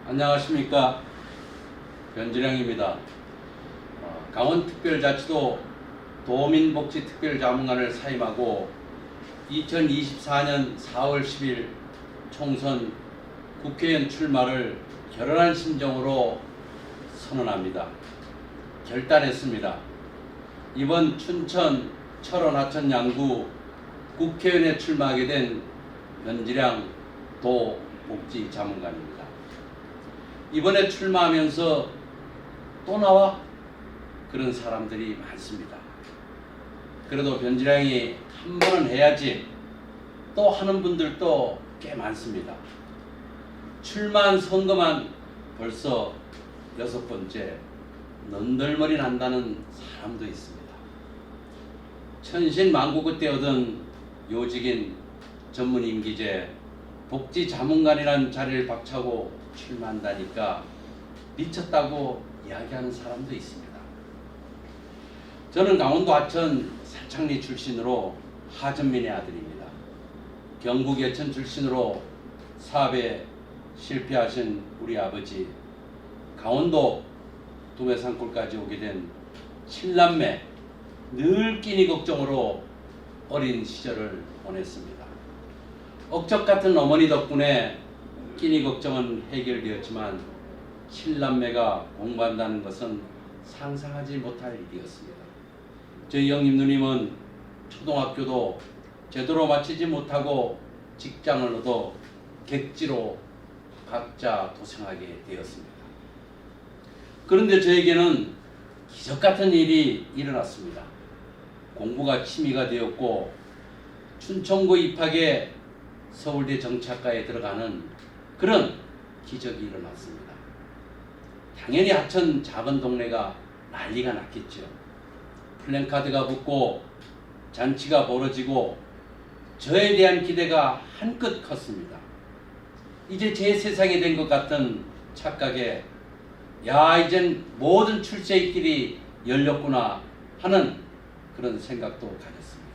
안녕하십니까. 변진영입니다. 강원특별자치도 도민복지특별자문관을 사임하고 2024년 4월 10일 총선 국회의원 출마를 결연한 심정으로 선언합니다. 결단했습니다. 이번 춘천, 철원, 하천 양구 국회의원에 출마하게 된 변진영 도복지자문관입니다. 이번에 출마하면서 또 나와? 그런 사람들이 많습니다. 그래도 변진영이 한 번은 해야지 또 하는 분들도 꽤 많습니다. 출마한 선거만 벌써 6번째, 넌덜머리 난다는 사람도 있습니다. 천신만고 때 얻은 요직인 전문 임기제 복지자문관이라는 자리를 박차고 출마한다니까 미쳤다고 이야기하는 사람도 있습니다. 저는 강원도 하천 살창리 출신으로 하전민의 아들입니다. 경북 예천 출신으로 사업에 실패하신 우리 아버지, 강원도 두메산골까지 오게 된 7남매, 늘 끼니 걱정으로 어린 시절을 보냈습니다. 억적 같은 어머니 덕분에 끼니 걱정은 해결되었지만 7남매가 공부한다는 것은 상상하지 못할 일이었습니다. 저희 형님 누님은 초등학교도 제대로 마치지 못하고 직장을 얻어 객지로 각자 도생하게 되었습니다. 그런데 저에게는 기적같은 일이 일어났습니다. 공부가 취미가 되었고 춘천고 입학에 서울대 정치학과에 들어가는 그런 기적이 일어났습니다. 당연히 하천 작은 동네가 난리가 났겠죠. 플랜카드가 붙고 잔치가 벌어지고 저에 대한 기대가 한껏 컸습니다. 이제 제 세상이 된 것 같은 착각에 이젠 모든 출세의 길이 열렸구나 하는 그런 생각도 가졌습니다.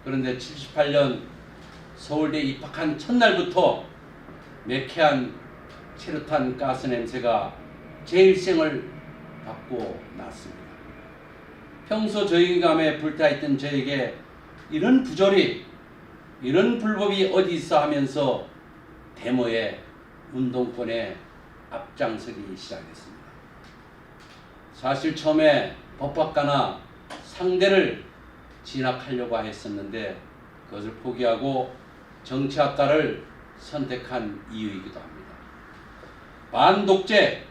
그런데 78년 서울대 입학한 첫날부터 매캐한 체류탄 가스 냄새가 제 일생을 바꾸어 놨습니다. 평소 저인감에 불타있던 저에게 이런 부조리, 이런 불법이 어디 있어 하면서 데모에 운동권에 앞장서기 시작했습니다. 사실 처음에 법학과나 상대를 진학하려고 했었는데 그것을 포기하고 정치학과를 선택한 이유이기도 합니다. 반독재,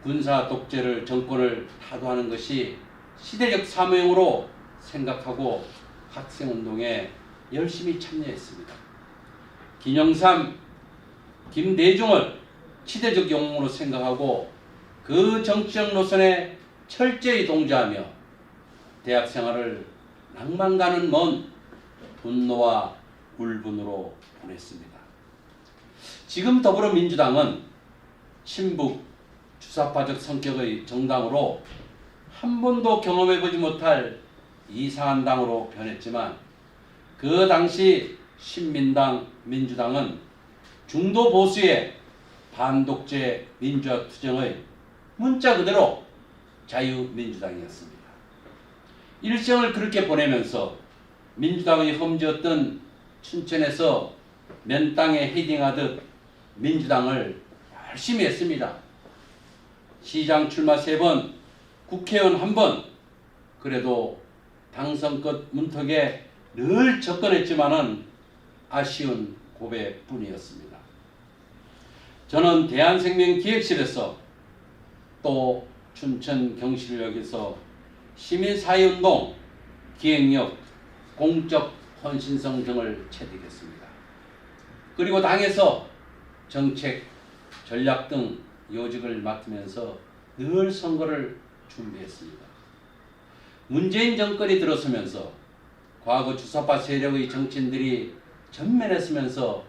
군사독재를 정권을 타도하는 것이 시대적 사명으로 생각하고 학생운동에 열심히 참여했습니다. 김영삼, 김대중을 시대적 영웅으로 생각하고 그 정치적 노선에 철저히 동조하며 대학 생활을 낭만가는 먼 분노와 울분으로 보냈습니다. 지금 더불어민주당은 친북 주사파적 성격의 정당으로 한 번도 경험해보지 못할 이상한 당으로 변했지만 그 당시 신민당, 민주당은 중도 보수의 반독재 민주화 투쟁의 문자 그대로 자유민주당이었습니다. 일생을 그렇게 보내면서 민주당의 험지였던 춘천에서 맨땅에 헤딩하듯 민주당을 열심히 했습니다. 시장 출마 3번, 국회의원 1번, 그래도 당선끝 문턱에 늘 접근했지만은 아쉬운 고배뿐이었습니다. 저는 대한생명기획실에서 또 춘천 경실역에서 시민사회운동, 기획력, 공적 헌신성 등을 체득했습니다. 그리고 당에서 정책, 전략 등 요직을 맡으면서 늘 선거를 준비했습니다. 문재인 정권이 들어서면서 과거 주사파 세력의 정치인들이 전면했으면서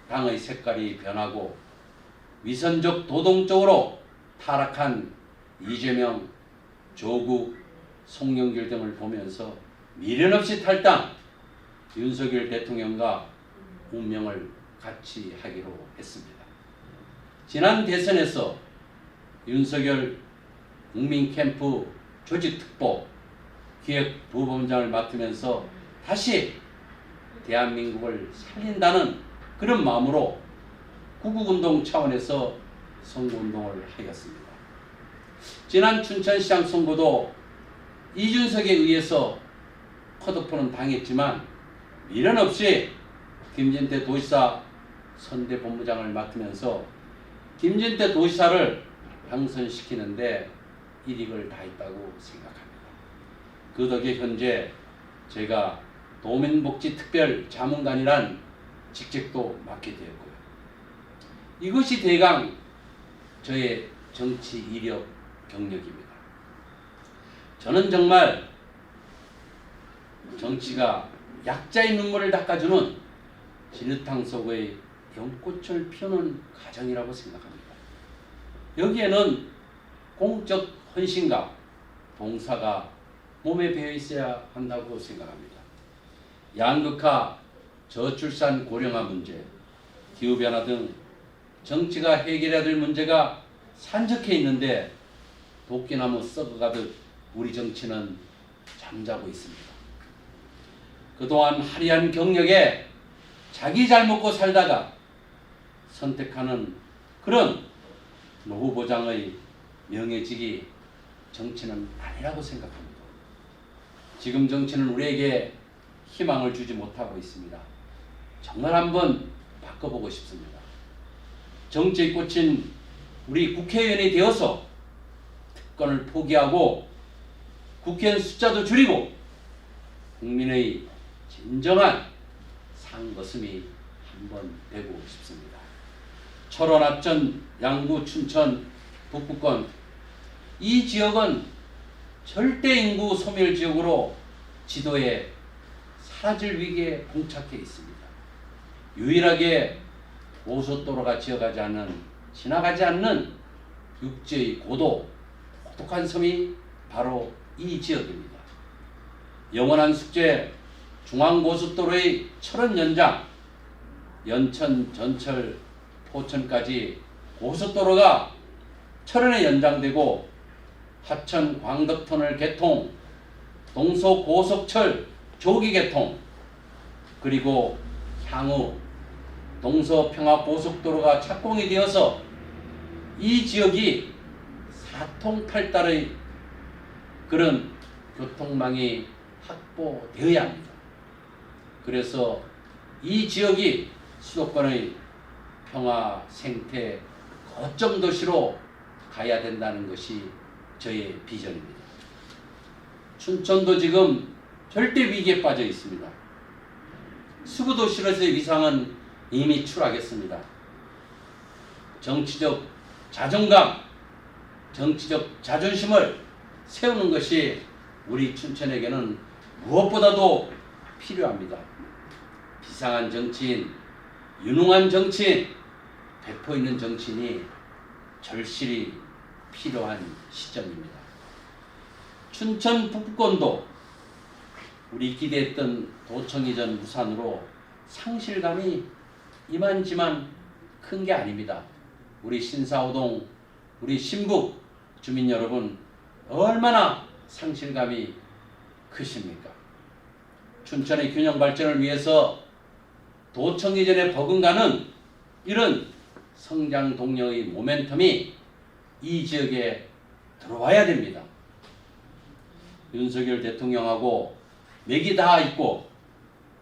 당의 색깔이 변하고 위선적 도동적으로 타락한 이재명, 조국, 송영길 등을 보면서 미련 없이 탈당, 윤석열 대통령과 운명을 같이 하기로 했습니다. 지난 대선에서 윤석열 국민캠프 조직특보 기획부본장을 맡으면서 다시 대한민국을 살린다는 그런 마음으로 구국운동 차원에서 선거운동을 하였습니다. 지난 춘천시장 선거도 이준석에 의해서 컷오프는 당했지만 미련 없이 김진태 도지사 선대본부장을 맡으면서 김진태 도지사를 당선시키는데 일익을 다했다고 생각합니다. 그 덕에 현재 제가 도민복지특별자문관이란 직책도 맡게 되었고요. 이것이 대강 저의 정치 이력 경력입니다. 저는 정말 정치가 약자의 눈물을 닦아주는 진흙탕 속의 연꽃을 피우는 과정이라고 생각합니다. 여기에는 공적 헌신과 봉사가 몸에 배어 있어야 한다고 생각합니다. 양극화, 저출산 고령화 문제, 기후변화 등 정치가 해결해야 될 문제가 산적해 있는데 도끼나무 썩어가듯 우리 정치는 잠자고 있습니다. 그동안 화려한 경력에 자기 잘 먹고 살다가 선택하는 그런 노후보장의 명예직이 정치는 아니라고 생각합니다. 지금 정치는 우리에게 희망을 주지 못하고 있습니다. 정말 한번 바꿔보고 싶습니다. 정치에 꽂힌 우리 국회의원이 되어서 특권을 포기하고 국회의원 숫자도 줄이고 국민의 진정한 상거슴이 한번 되고 싶습니다. 철원, 합천, 양구, 춘천, 북부권 이 지역은 절대 인구 소멸 지역으로 지도에 사라질 위기에 봉착해 있습니다. 유일하게 고속도로가 지나가지 않는 육지의 고독한 섬이 바로 이 지역입니다. 영원한 숙제 중앙고속도로의 철원 연장, 연천, 전철, 포천까지 고속도로가 철원에 연장되고 하천 광덕터널 개통, 동서고속철 조기 개통, 그리고 향후 동서평화고속도로가 착공이 되어서 이 지역이 사통팔달의 그런 교통망이 확보되어야 합니다. 그래서 이 지역이 수도권의 평화 생태 거점 도시로 가야 된다는 것이 저의 비전입니다. 춘천도 지금 절대 위기에 빠져 있습니다. 수구도시로서의 위상은 이미 추락했습니다. 정치적 자존감, 정치적 자존심을 세우는 것이 우리 춘천에게는 무엇보다도 필요합니다. 비상한 정치인, 유능한 정치인, 배포 있는 정치인이 절실히 필요한 시점입니다. 춘천 북부권도 우리 기대했던 도청 이전 무산으로 상실감이 이만지만 큰 게 아닙니다. 우리 신사호동, 우리 신북 주민 여러분 얼마나 상실감이 크십니까? 춘천의 균형 발전을 위해서 도청 이전에 버금가는 이런 성장 동력의 모멘텀이 이 지역에 들어와야 됩니다. 윤석열 대통령하고 맥이 다 있고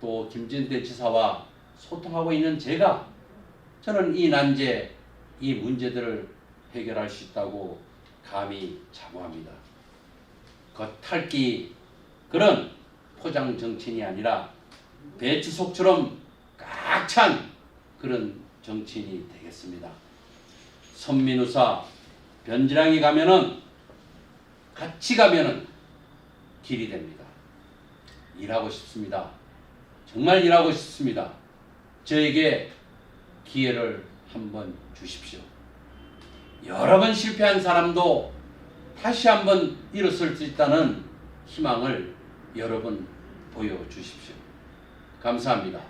또 김진태 지사와 소통하고 있는 저는 이 난제, 이 문제들을 해결할 수 있다고 감히 자부합니다. 겉핥기 그런 포장 정치인이 아니라 배추속처럼 꽉 찬 그런 정치인이 되겠습니다. 선민우사 변지랑이 가면은 같이 가면은 길이 됩니다. 일하고 싶습니다. 정말 일하고 싶습니다. 저에게 기회를 한번 주십시오. 여러 번 실패한 사람도 다시 한번 일어설 수 있다는 희망을 여러분 보여주십시오. 감사합니다.